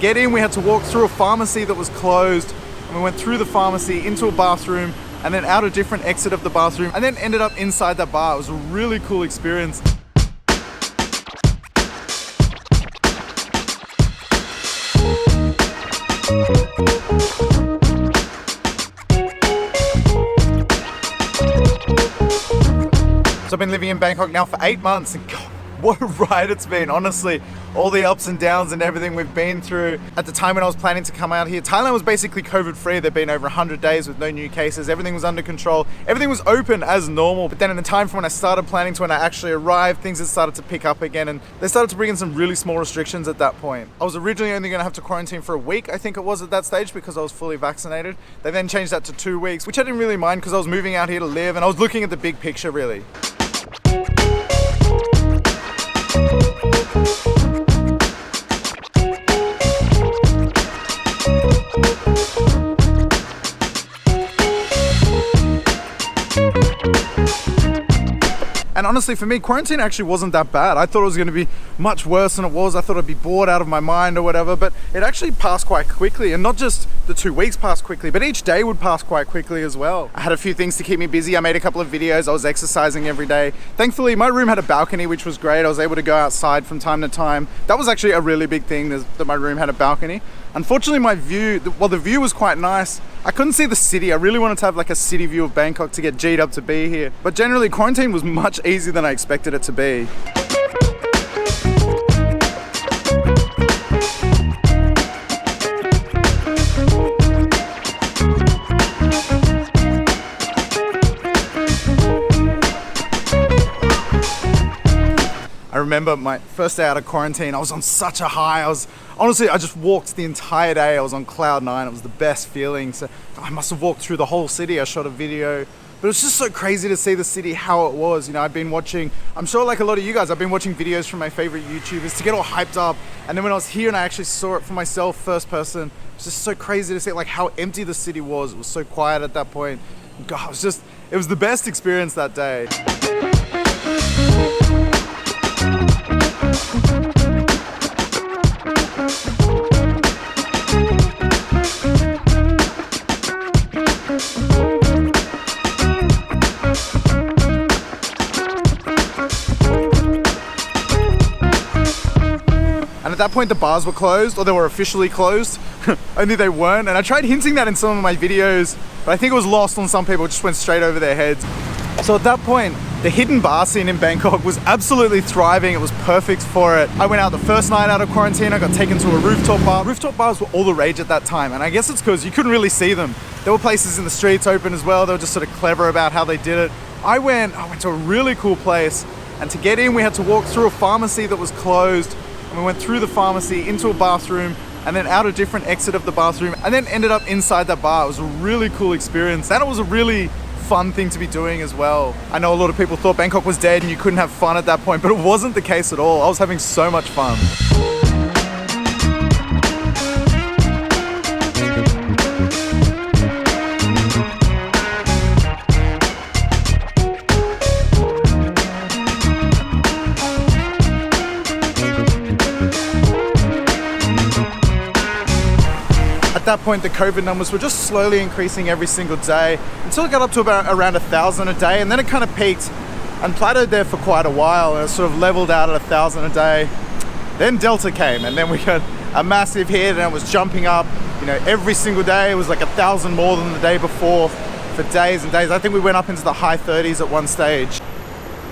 get in, we had to walk through a pharmacy that was closed. And we went through the pharmacy into a bathroom and then out a different exit of the bathroom and then ended up inside that bar. It was a really cool experience. So I've been living in Bangkok now for 8 months and God, what a ride it's been, honestly. All the ups and downs and everything we've been through. At the time when I was planning to come out here, Thailand was basically COVID free. There'd been over 100 days with no new cases. Everything was under control. Everything was open as normal. But then in the time from when I started planning to when I actually arrived, things had started to pick up again and they started to bring in some really small restrictions at that point. I was originally only gonna have to quarantine for a week, I think it was at that stage, because I was fully vaccinated. They then changed that to 2 weeks, which I didn't really mind because I was moving out here to live and I was looking at the big picture really. And honestly, for me, quarantine actually wasn't that bad. I thought it was going to be much worse than it was. I thought I'd be bored out of my mind or whatever, but it actually passed quite quickly. And not just the 2 weeks passed quickly, but each day would pass quite quickly as well. I had a few things to keep me busy. I made a couple of videos. I was exercising every day. Thankfully, my room had a balcony, which was great. I was able to go outside from time to time. That was actually a really big thing, that my room had a balcony. Unfortunately, my view, the view was quite nice. I couldn't see the city. I really wanted to have like a city view of Bangkok to get G'd up to be here. But generally, quarantine was much easier than I expected it to be. I remember my first day out of quarantine, I was on such a high. Honestly, I just walked the entire day. I was on cloud 9. It was the best feeling. So I must have walked through the whole city. I shot a video, but it's just so crazy to see the city how it was. You know, I've been watching, I'm sure like a lot of you guys, I've been watching videos from my favorite YouTubers to get all hyped up. And then when I was here and I actually saw it for myself, first person, it was just so crazy to see like how empty the city was. It was so quiet at that point. God, it was the best experience that day. And at that point the bars were closed, or they were officially closed. Only they weren't. And I tried hinting that in some of my videos, but I think it was lost on some people. It just went straight over their heads. So at that point, the hidden bar scene in Bangkok was absolutely thriving. It was perfect for it. I went out the first night out of quarantine. I got taken to a rooftop bar. Rooftop bars were all the rage at that time. And I guess it's because you couldn't really see them. There were places in the streets open as well. They were just sort of clever about how they did it. I went to a really cool place. And to get in, we had to walk through a pharmacy that was closed. And we went through the pharmacy into a bathroom and then out a different exit of the bathroom and then ended up inside that bar. It was a really cool experience. And it was a really fun thing to be doing as well. I know a lot of people thought Bangkok was dead and you couldn't have fun at that point, but it wasn't the case at all. I was having so much fun. At that point, the COVID numbers were just slowly increasing every single day until it got up to around 1,000 a day, and then it kind of peaked and plateaued there for quite a while, and it sort of leveled out at 1,000 a day. Then Delta came, and then we got a massive hit, and it was jumping up. You know, every single day it was like 1,000 more than the day before for days and days. I think we went up into the high 30s at one stage.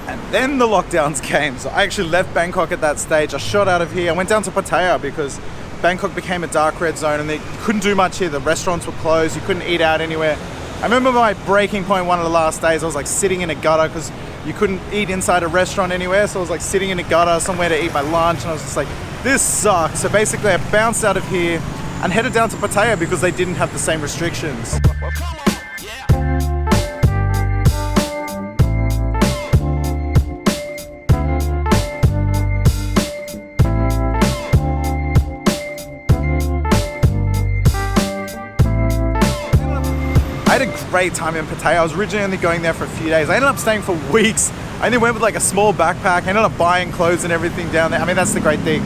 And then the lockdowns came. So I actually left Bangkok at that stage. I shot out of here. I went down to Pattaya because Bangkok became a dark red zone and they couldn't do much here. The restaurants were closed. You couldn't eat out anywhere. I remember my breaking point one of the last days, I was like sitting in a gutter because you couldn't eat inside a restaurant anywhere. So I was like sitting in a gutter somewhere to eat my lunch and I was just like, this sucks. So basically I bounced out of here and headed down to Pattaya because they didn't have the same restrictions. I had a great time in Pattaya. I was originally only going there for a few days. I ended up staying for weeks. I only went with like a small backpack. I ended up buying clothes and everything down there. I mean, that's the great thing.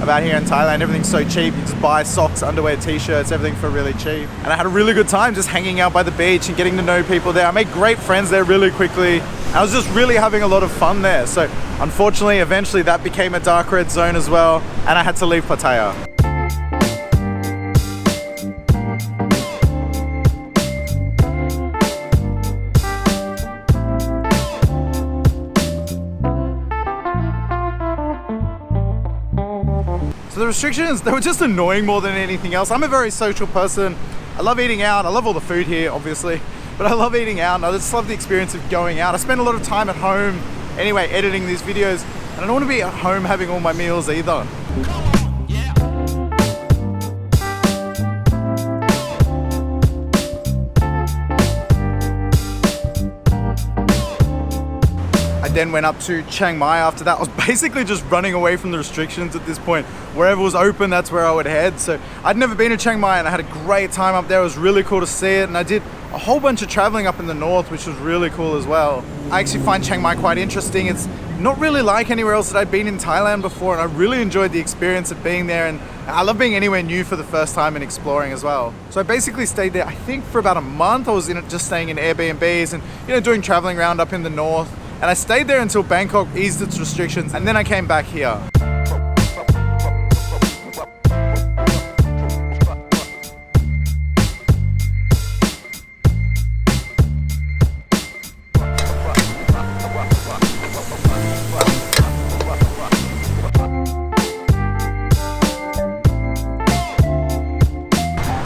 about here in Thailand. Everything's so cheap. You just buy socks, underwear, t-shirts, everything for really cheap. And I had a really good time just hanging out by the beach and getting to know people there. I made great friends there really quickly. I was just really having a lot of fun there. So unfortunately, eventually that became a dark red zone as well, and I had to leave Pattaya. So the restrictions, they were just annoying more than anything else. I'm a very social person. I love eating out. I love all the food here, obviously, but I love eating out and I just love the experience of going out. I spend a lot of time at home anyway, editing these videos, and I don't want to be at home having all my meals either. Then went up to Chiang Mai after that. I was basically just running away from the restrictions at this point. Wherever was open, that's where I would head. So I'd never been to Chiang Mai and I had a great time up there. It was really cool to see it, and I did a whole bunch of traveling up in the north, which was really cool as well. I actually find Chiang Mai quite interesting. It's not really like anywhere else that I'd been in Thailand before, and I really enjoyed the experience of being there, and I love being anywhere new for the first time and exploring as well. So I basically stayed there, I think for about a month. I was just staying in Airbnbs and doing traveling around up in the north. And I stayed there until Bangkok eased its restrictions, and then I came back here.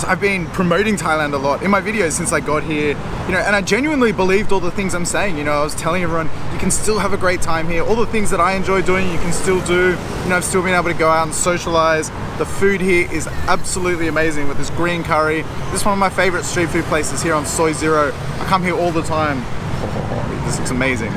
I've been promoting Thailand a lot in my videos since I got here, and I genuinely believed all the things I'm saying. I was telling everyone, you can still have a great time here. All the things that I enjoy doing, you can still do. I've still been able to go out and socialize. The food here is absolutely amazing with this green curry. This is one of my favorite street food places here on Soi Zero. I come here all the time. Oh, this looks amazing.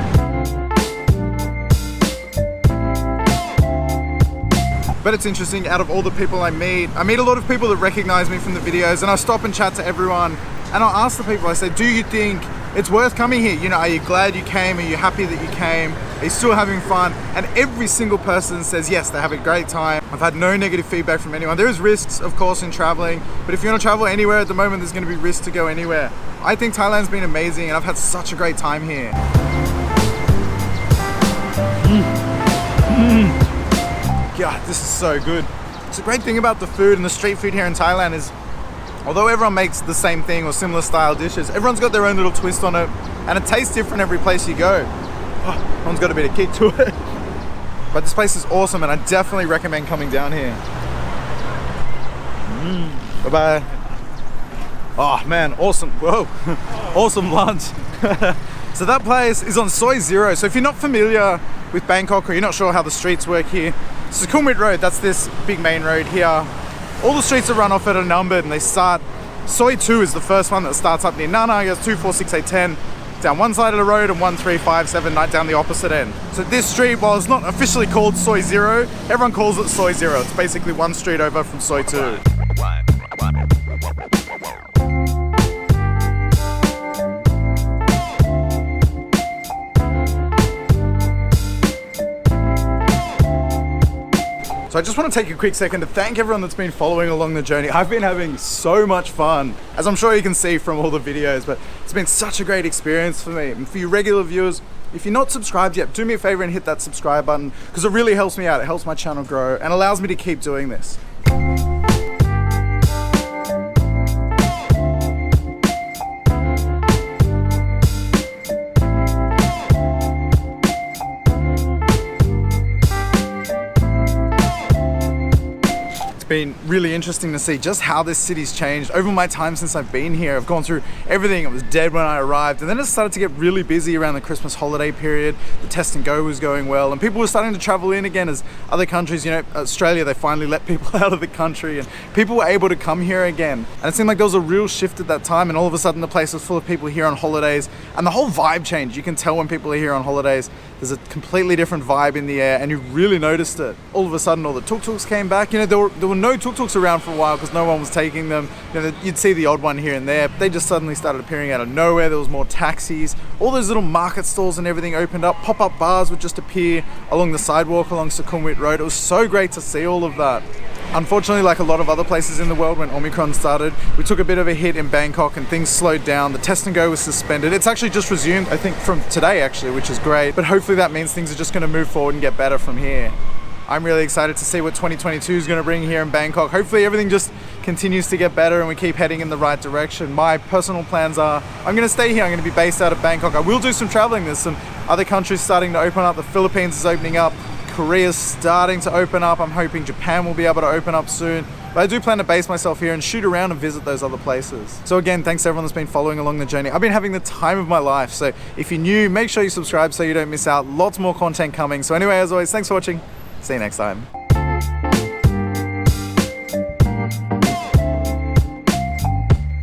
But it's interesting, out of all the people I meet a lot of people that recognize me from the videos, and I stop and chat to everyone, and I'll ask the people, I say, do you think it's worth coming here? Are you glad you came? Are you happy that you came? Are you still having fun? And every single person says yes, they have a great time. I've had no negative feedback from anyone. There is risks, of course, in traveling, but if you want to travel anywhere at the moment, there's going to be risks to go anywhere. I think Thailand's been amazing, and I've had such a great time here. God, this is so good. It's a great thing about the food and the street food here in Thailand is, although everyone makes the same thing or similar style dishes, everyone's got their own little twist on it, and it tastes different every place you go. Oh, everyone's got a bit of kick to it. But this place is awesome, and I definitely recommend coming down here. Bye-bye. Oh man, awesome. Whoa, awesome lunch. So that place is on Soi Zero. So if you're not familiar with Bangkok, or you're not sure how the streets work here, this is Kumrit Road. That's this big main road here. All the streets that run off it are numbered, and they start. Soi 2 is the first one that starts up near Nana. It goes 2, 4, 6, 8, 10 down one side of the road, and 1, 3, 5, 7 down the opposite end. So this street, while it's not officially called Soi Zero, everyone calls it Soi Zero. It's basically one street over from Soi 2. So I just want to take a quick second to thank everyone that's been following along the journey. I've been having so much fun, as I'm sure you can see from all the videos, but it's been such a great experience for me. And for you regular viewers, if you're not subscribed yet, do me a favor and hit that subscribe button, because it really helps me out. It helps my channel grow and allows me to keep doing this. Been really interesting to see just how this city's changed over my time since I've been here. I've gone through everything. It was dead when I arrived, and then it started to get really busy around the Christmas holiday period. The test and go was going well, and people were starting to travel in again as other countries, Australia, they finally let people out of the country, and people were able to come here again. And it seemed like there was a real shift at that time, and all of a sudden the place was full of people here on holidays, and the whole vibe changed. You can tell when people are here on holidays. There's a completely different vibe in the air, and you really noticed it. All of a sudden, all the tuk-tuks came back. There were no tuk-tuks around for a while because no one was taking them. You'd see the odd one here and there. They just suddenly started appearing out of nowhere. There was more taxis. All those little market stalls and everything opened up. Pop-up bars would just appear along the sidewalk along Sukhumvit Road. It was so great to see all of that. Unfortunately, like a lot of other places in the world, when Omicron started, we took a bit of a hit in Bangkok and things slowed down. The test and go was suspended. It's actually just resumed, I think, from today actually, which is great. But hopefully that means things are just going to move forward and get better from here. I'm really excited to see what 2022 is going to bring here in Bangkok. Hopefully everything just continues to get better and we keep heading in the right direction. My personal plans are, I'm going to stay here. I'm going to be based out of Bangkok. I will do some traveling. There's some other countries starting to open up. The Philippines is opening up. Korea's starting to open up. I'm hoping Japan will be able to open up soon. But I do plan to base myself here and shoot around and visit those other places. So again, thanks to everyone that's been following along the journey. I've been having the time of my life. So if you're new, make sure you subscribe so you don't miss out. Lots more content coming. So anyway, as always, thanks for watching. See you next time.